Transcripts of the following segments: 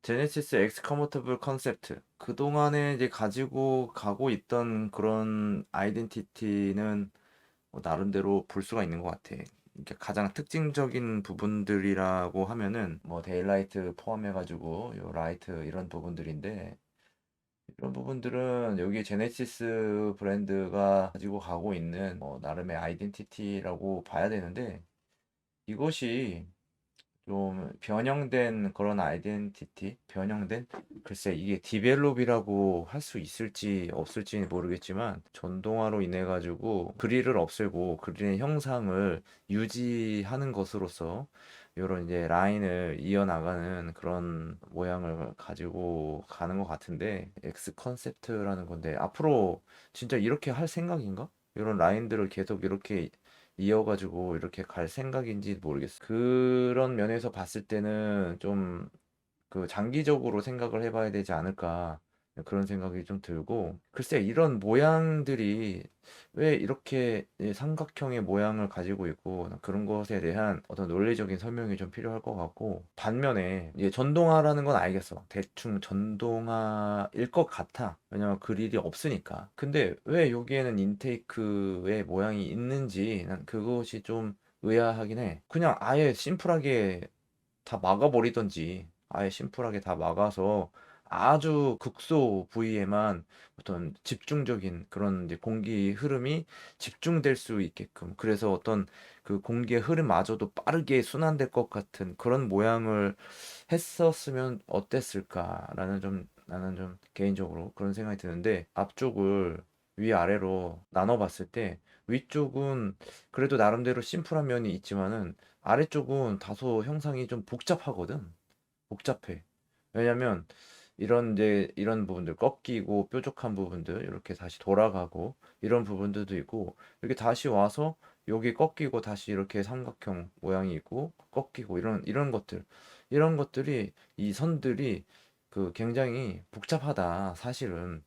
제네시스 엑스 컨버터블 컨셉트. 그동안에 이제 가지고 가고 있던 그런 아이덴티티는 뭐 나름대로 볼 수가 있는 것 같아. 이게 가장 특징적인 부분들이라고 하면은 뭐 데일라이트 포함해가지고 요 라이트 이런 부분들인데, 이런 부분들은 여기 제네시스 브랜드가 가지고 가고 있는 뭐 나름의 아이덴티티라고 봐야 되는데, 이것이 좀 변형된 그런 아이덴티티? 변형된? 글쎄, 이게 디벨롭이라고 할 수 있을지 없을지 모르겠지만, 전동화로 인해 가지고 그릴을 없애고 그릴의 형상을 유지하는 것으로서 이런 이제 라인을 이어나가는 그런 모양을 가지고 가는 것 같은데, X 컨셉트라는 건데 앞으로 진짜 이렇게 할 생각인가? 이런 라인들을 계속 이렇게 이어가지고 이렇게 갈 생각인지 모르겠어. 그런 면에서 봤을 때는 좀 그 장기적으로 생각을 해봐야 되지 않을까, 그런 생각이 좀 들고, 글쎄 이런 모양들이 왜 이렇게 이 삼각형의 모양을 가지고 있고, 그런 것에 대한 어떤 논리적인 설명이 좀 필요할 것 같고, 반면에 이제 전동화라는 건 알겠어. 대충 전동화일 것 같아. 왜냐면 그릴이 없으니까. 근데 왜 여기에는 인테이크의 모양이 있는지 난 그것이 좀 의아하긴 해. 그냥 아예 심플하게 다 막아버리던지, 아예 심플하게 다 막아서 아주 극소 부위에만 어떤 집중적인 그런 이제 공기 흐름이 집중될 수 있게끔, 그래서 어떤 그 공기의 흐름마저도 빠르게 순환될 것 같은 그런 모양을 했었으면 어땠을까라는, 좀 나는 좀 개인적으로 그런 생각이 드는데, 앞쪽을 위아래로 나눠봤을 때 위쪽은 그래도 나름대로 심플한 면이 있지만은 아래쪽은 다소 형상이 좀 복잡하거든. 복잡해. 왜냐면 이런 이제 이런 부분들 꺾이고 뾰족한 부분들 이렇게 다시 돌아가고 이런 부분들도 있고, 이렇게 다시 와서 여기 꺾이고 다시 이렇게 삼각형 모양이 있고 꺾이고 이런 것들, 이런 것들이, 이 선들이 그 굉장히 복잡하다 사실은.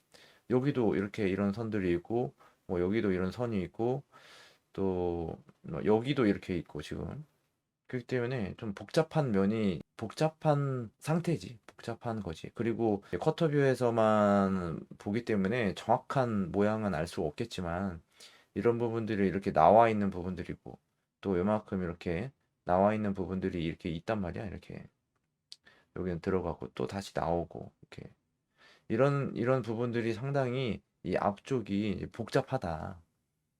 여기도 이렇게 이런 선들이 있고, 뭐 여기도 이런 선이 있고, 또뭐 여기도 이렇게 있고 지금. 그렇기 때문에 좀 복잡한 면이, 복잡한 상태지. 복잡한 거지. 그리고 커터뷰에서만 보기 때문에 정확한 모양은 알 수 없겠지만, 이런 부분들이 이렇게 나와 있는 부분들이고, 또 요만큼 이렇게 나와 있는 부분들이 이렇게 있단 말이야. 이렇게 여기는 들어가고 또 다시 나오고, 이렇게 이런 부분들이 상당히 이 앞쪽이 복잡하다.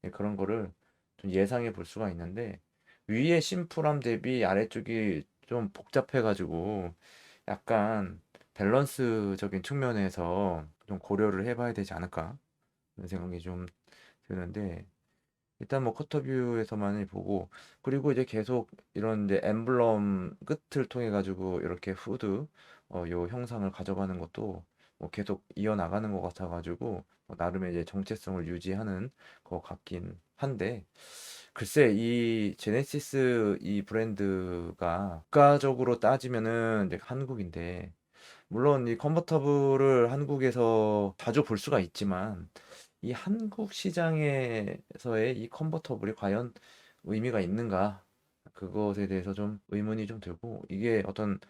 예, 그런 거를 좀 예상해 볼 수가 있는데, 위의 심플함 대비 아래쪽이 좀 복잡해 가지고 약간 밸런스적인 측면에서 좀 고려를 해 봐야 되지 않을까, 그런 생각이 좀 드는데, 일단 뭐 커터뷰에서만 보고, 그리고 이제 계속 이런 이제 엠블럼 끝을 통해 가지고 이렇게 후드 요 형상을 가져가는 것도 뭐 계속 이어나가는 것 같아 가지고 나름의 이제 정체성을 유지하는 것 같긴 한데, 글쎄 이 제네시스 이 브랜드가 국가적으로 따지면은 이제 한국인데, 물론 이 컨버터블을 한국에서 자주 볼 수가 있지만, 이 한국 시장에서의 이 컨버터블이 과연 의미가 있는가? 그것에 대해서 좀 의문이 좀 들고, 이게 어떤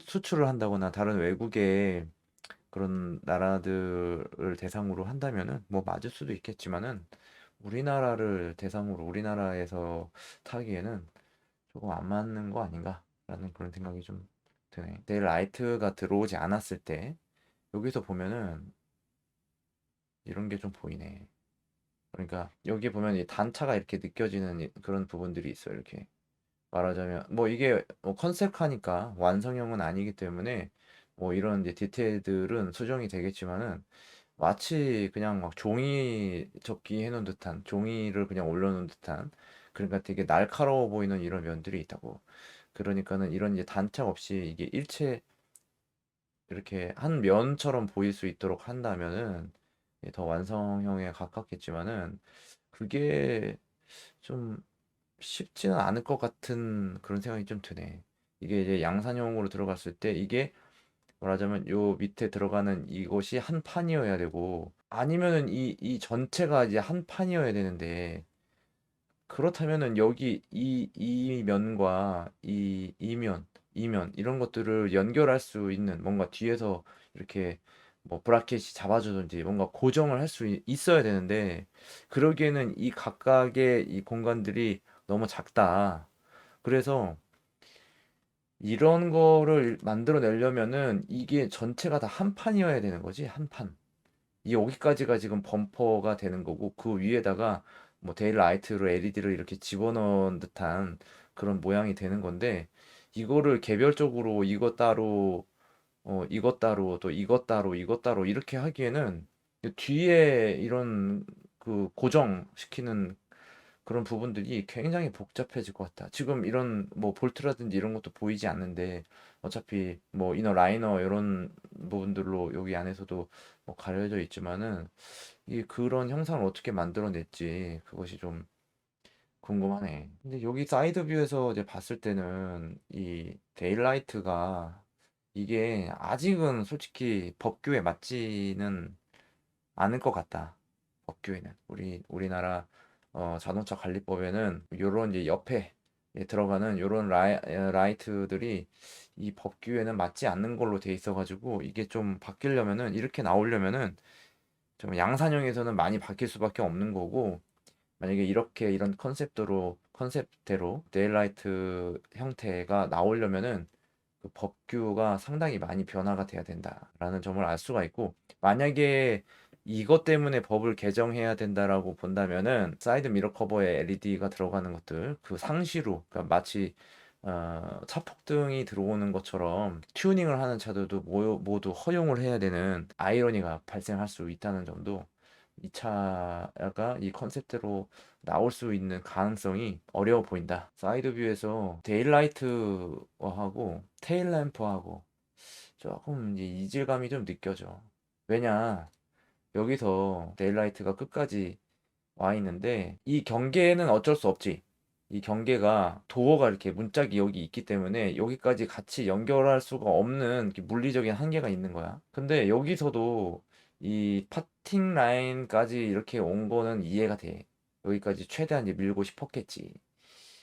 수출을 한다거나 다른 외국의 그런 나라들을 대상으로 한다면은 뭐 맞을 수도 있겠지만은, 우리나라를 대상으로 우리나라에서 타기에는 조금 안 맞는 거 아닌가라는 그런 생각이 좀 드네. 데일라이트가 들어오지 않았을 때 여기서 보면은 이런 게 좀 보이네. 그러니까 여기 보면 이 단차가 이렇게 느껴지는 그런 부분들이 있어요. 이렇게 말하자면 뭐 이게 뭐 컨셉카니까 완성형은 아니기 때문에 뭐 이런 이제 디테일들은 수정이 되겠지만은, 마치 그냥 막 종이 접기 해놓은 듯한, 종이를 그냥 올려놓은 듯한, 그러니까 되게 날카로워 보이는 이런 면들이 있다고. 그러니까는 이런 이제 단차 없이 이게 일체 이렇게 한 면처럼 보일 수 있도록 한다면은 더 완성형에 가깝겠지만은, 그게 좀 쉽지는 않을 것 같은 그런 생각이 좀 드네. 이게 이제 양산형으로 들어갔을 때 이게 말하자면 요 밑에 들어가는 이것이 한 판이어야 되고, 아니면은 이 전체가 이제 한 판이어야 되는데, 그렇다면은 여기 이 면과 이면 이런 것들을 연결할 수 있는 뭔가 뒤에서 이렇게 뭐 브라켓이 잡아주든지 뭔가 고정을 할 수 있어야 되는데 그러기에는 이 각각의 이 공간들이 너무 작다. 그래서 이런 거를 만들어내려면은 이게 전체가 다 한 판이어야 되는 거지, 한 판. 이 여기까지가 지금 범퍼가 되는 거고 그 위에다가 뭐 데일라이트로 LED를 이렇게 집어넣은 듯한 그런 모양이 되는 건데 이거를 개별적으로 이것 따로 이것 따로 또 이것 따로 이것 따로 이렇게 하기에는 뒤에 이런 그 고정시키는 그런 부분들이 굉장히 복잡해질 것 같다. 지금 이런 뭐 볼트라든지 이런 것도 보이지 않는데 어차피 뭐 이너 라이너 이런 부분들로 여기 안에서도 뭐 가려져 있지만은 이 그런 형상을 어떻게 만들어냈지 그것이 좀 궁금하네. 근데 여기 사이드 뷰에서 이제 봤을 때는 이 데일라이트가 이게 아직은 솔직히 법규에 맞지는 않을 것 같다. 법규에는 우리나라 자동차 관리법에는 요런 이제 옆에 들어가는 요런 라이트들이 이 법규에는 맞지 않는 걸로 돼 있어가지고 이게 좀 바뀌려면은 이렇게 나오려면은 좀 양산형에서는 많이 바뀔 수밖에 없는 거고 만약에 이렇게 이런 컨셉대로 데일라이트 형태가 나오려면은 그 법규가 상당히 많이 변화가 돼야 된다라는 점을 알 수가 있고 만약에 이것 때문에 법을 개정해야 된다라고 본다면은 사이드 미러 커버에 LED가 들어가는 것들 그 상시로 그러니까 마치 차폭등이 들어오는 것처럼 튜닝을 하는 차들도 모두 허용을 해야 되는 아이러니가 발생할 수 있다는 점도 이 차가 이 컨셉대로 나올 수 있는 가능성이 어려워 보인다. 사이드 뷰에서 데일라이트하고 테일램프하고 조금 이제 이질감이 좀 느껴져. 왜냐, 여기서 데일라이트가 끝까지 와 있는데 이 경계는 어쩔 수 없지. 이 경계가 도어가 이렇게 문짝이 여기 있기 때문에 여기까지 같이 연결할 수가 없는 이렇게 물리적인 한계가 있는 거야. 근데 여기서도 이 파팅 라인까지 이렇게 온 거는 이해가 돼. 여기까지 최대한 이제 밀고 싶었겠지.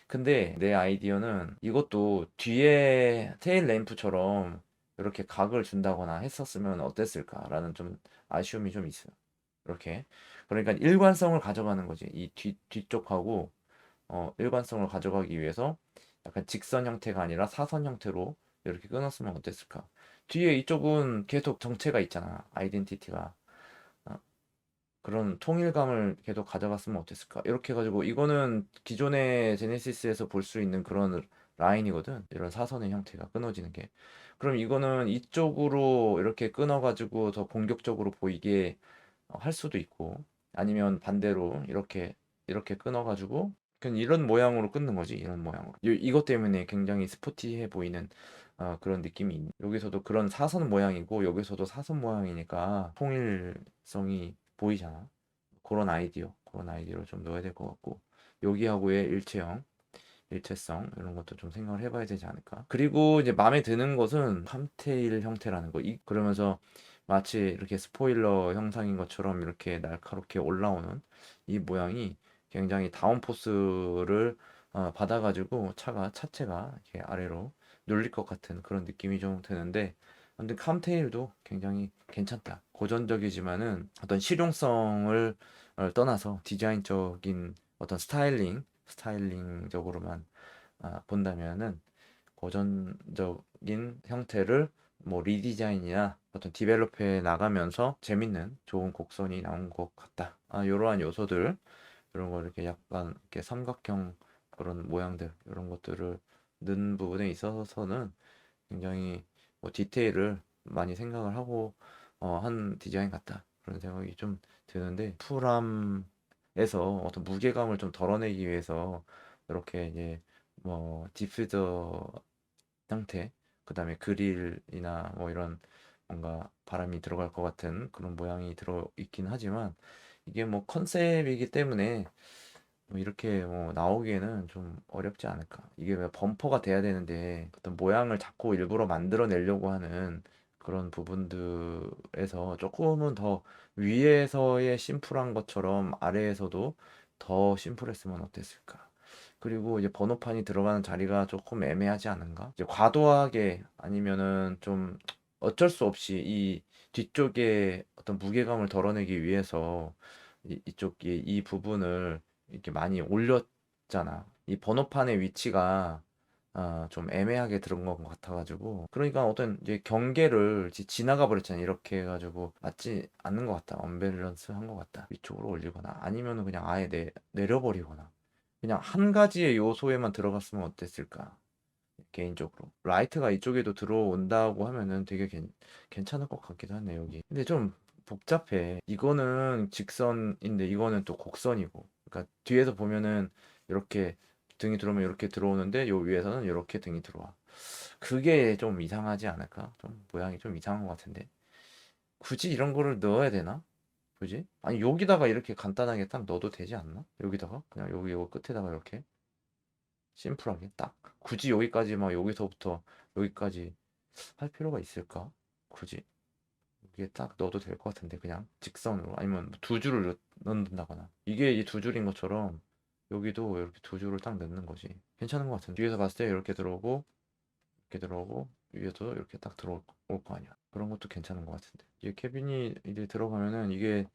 근데 내 아이디어는 이것도 뒤에 테일 램프처럼 이렇게 각을 준다거나 했었으면 어땠을까라는 좀 아쉬움이 좀 있어요. 이렇게. 그러니까 일관성을 가져가는 거지. 이 뒤쪽하고 일관성을 가져가기 위해서 약간 직선 형태가 아니라 사선 형태로 이렇게 끊었으면 어땠을까? 뒤에 이쪽은 계속 정체가 있잖아. 아이덴티티가. 어, 그런 통일감을 계속 가져갔으면 어땠을까? 이렇게 해가지고 이거는 기존의 제네시스에서 볼 수 있는 그런 라인이거든. 이런 사선의 형태가 끊어지는 게. 그럼 이거는 이쪽으로 이렇게 끊어가지고 더 공격적으로 보이게 할 수도 있고 아니면 반대로 이렇게 끊어가지고 그냥 이런 모양으로 끊는 거지 이런 모양으로 이것 때문에 굉장히 스포티해 보이는 그런 느낌이 여기서도 그런 사선 모양이고 여기서도 사선 모양이니까 통일성이 보이잖아. 그런 아이디어를 좀 넣어야 될 것 같고 여기하고의 일체성 이런 것도 좀 생각을 해봐야 되지 않을까. 그리고 이제 마음에 드는 것은 팜테일 형태라는 거. 그러면서 마치 이렇게 스포일러 형상인 것처럼 이렇게 날카롭게 올라오는 이 모양이 굉장히 다운포스를 받아가지고 차체가 이렇게 아래로 눌릴 것 같은 그런 느낌이 좀 드는데 아무튼 캄테일도 굉장히 괜찮다. 고전적이지만은 어떤 실용성을 떠나서 디자인적인 어떤 스타일링적으로만 본다면은 고전적인 형태를 뭐 리디자인이나 어떤 디벨롭해 나가면서 재밌는 좋은 곡선이 나온 것 같다. 이러한 요소들, 이런 거 이렇게 약간 이렇게 삼각형 그런 모양들, 이런 것들을 넣은 부분에 있어서는 굉장히 뭐 디테일을 많이 생각을 하고 한 디자인 같다. 그런 생각이 좀 드는데 풀함에서 어떤 무게감을 좀 덜어내기 위해서 이렇게 이제 뭐 디퓨저 형태, 그다음에 그릴이나 뭐 이런 뭔가 바람이 들어갈 것 같은 그런 모양이 들어 있긴 하지만 이게 뭐 컨셉이기 때문에 뭐 이렇게 뭐 나오기에는 좀 어렵지 않을까. 이게 왜 범퍼가 돼야 되는데 어떤 모양을 자꾸 일부러 만들어내려고 하는 그런 부분들에서 조금은 더 위에서의 심플한 것처럼 아래에서도 더 심플했으면 어땠을까? 그리고 이제 번호판이 들어가는 자리가 조금 애매하지 않은가? 이제 과도하게 아니면은 좀 어쩔 수 없이 이 뒤쪽에 어떤 무게감을 덜어내기 위해서 이쪽에 이 부분을 이렇게 많이 올렸잖아. 이 번호판의 위치가 좀 애매하게 들은 것 같아가지고 그러니까 어떤 이제 경계를 지나가 버렸잖아. 이렇게 해가지고 맞지 않는 것 같다. 언밸런스 한 것 같다. 위쪽으로 올리거나 아니면은 그냥 아예 내려버리거나 그냥 한 가지의 요소에만 들어갔으면 어땠을까? 개인적으로 라이트가 이쪽에도 들어온다고 하면은 되게 괜찮을 것 같기도 하네 여기. 근데 좀 복잡해. 이거는 직선인데 이거는 또 곡선이고. 그러니까 뒤에서 보면은 이렇게 등이 들어오면 이렇게 들어오는데 요 위에서는 이렇게 등이 들어와. 그게 좀 이상하지 않을까? 좀 모양이 좀 이상한 것 같은데. 굳이 이런 거를 넣어야 되나? 굳이? 아니 여기다가 이렇게 간단하게 딱 넣어도 되지 않나? 여기다가 그냥 여기 요 끝에다가 이렇게 심플하게 딱 굳이 여기까지 막 여기서부터 여기까지 할 필요가 있을까? 굳이 이게 딱 넣어도 될 것 같은데 그냥 직선으로 아니면 두 줄을 넣는다거나 이게 이 두 줄인 것처럼 여기도 이렇게 두 줄을 딱 넣는 거지 괜찮은 것 같은데 뒤에서 봤을 때 이렇게 들어오고 이렇게 들어오고 위에도 이렇게 딱 들어올 거 아니야 그런 것도 괜찮은 것 같은데 이게 캐빈이 이제 들어가면은 이게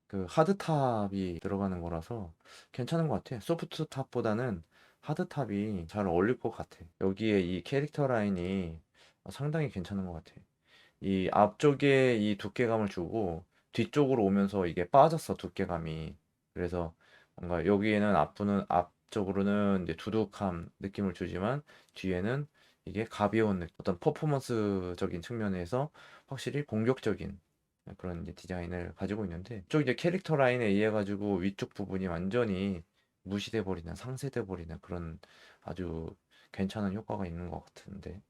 그 하드탑이 들어가는 거라서 괜찮은 것 같아. 소프트탑보다는 하드탑이 잘 어울릴 것 같아. 여기에 이 캐릭터 라인이 상당히 괜찮은 것 같아. 이 앞쪽에 이 두께감을 주고 뒤쪽으로 오면서 이게 빠졌어, 두께감이. 그래서 뭔가 여기에는 앞쪽으로는 이제 두둑함 느낌을 주지만 뒤에는 이게 가벼운 어떤 퍼포먼스적인 측면에서 확실히 공격적인 그런 이제 디자인을 가지고 있는데 쪽 이제 캐릭터 라인에 의해 가지고 위쪽 부분이 완전히 무시돼 버리는 상쇄돼 버리는 그런 아주 괜찮은 효과가 있는 것 같은데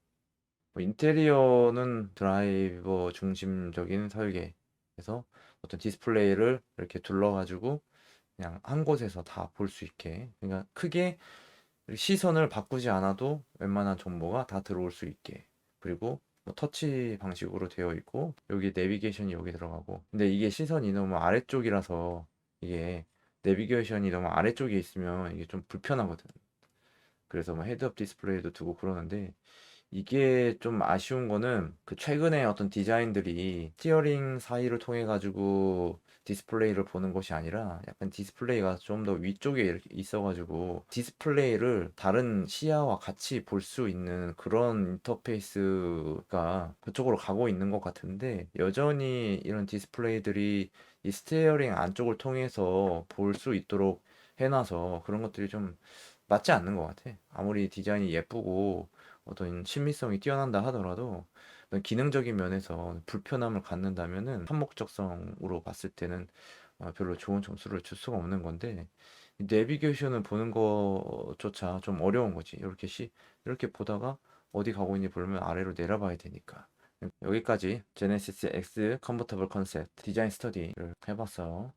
뭐 인테리어는 드라이버 중심적인 설계에서 어떤 디스플레이를 이렇게 둘러가지고 그냥 한 곳에서 다 볼 수 있게 그러니까 크게 시선을 바꾸지 않아도 웬만한 정보가 다 들어올 수 있게 그리고 뭐 터치 방식으로 되어 있고 여기 내비게이션이 여기 들어가고 근데 이게 시선이 너무 아래쪽이라서 이게 내비게이션이 너무 아래쪽에 있으면 이게 좀 불편하거든. 그래서 뭐 헤드업 디스플레이도 두고 그러는데 이게 좀 아쉬운 거는 그 최근에 어떤 디자인들이 스티어링 사이를 통해 가지고 디스플레이를 보는 것이 아니라 약간 디스플레이가 좀 더 위쪽에 이렇게 있어 가지고 디스플레이를 다른 시야와 같이 볼 수 있는 그런 인터페이스가 그쪽으로 가고 있는 것 같은데 여전히 이런 디스플레이들이 이 스티어링 안쪽을 통해서 볼 수 있도록 해놔서 그런 것들이 좀 맞지 않는 것 같아. 아무리 디자인이 예쁘고 어떤 친미성이 뛰어난다 하더라도 어떤 기능적인 면에서 불편함을 갖는다면은 한목적성으로 봤을 때는 별로 좋은 점수를 줄 수가 없는 건데 이 내비게이션을 보는 것조차 좀 어려운 거지. 이렇게 보다가 어디 가고 있는지 보려면 아래로 내려봐야 되니까. 여기까지 제네시스 X 컨버터블 컨셉트 디자인 스터디를 해봤어요.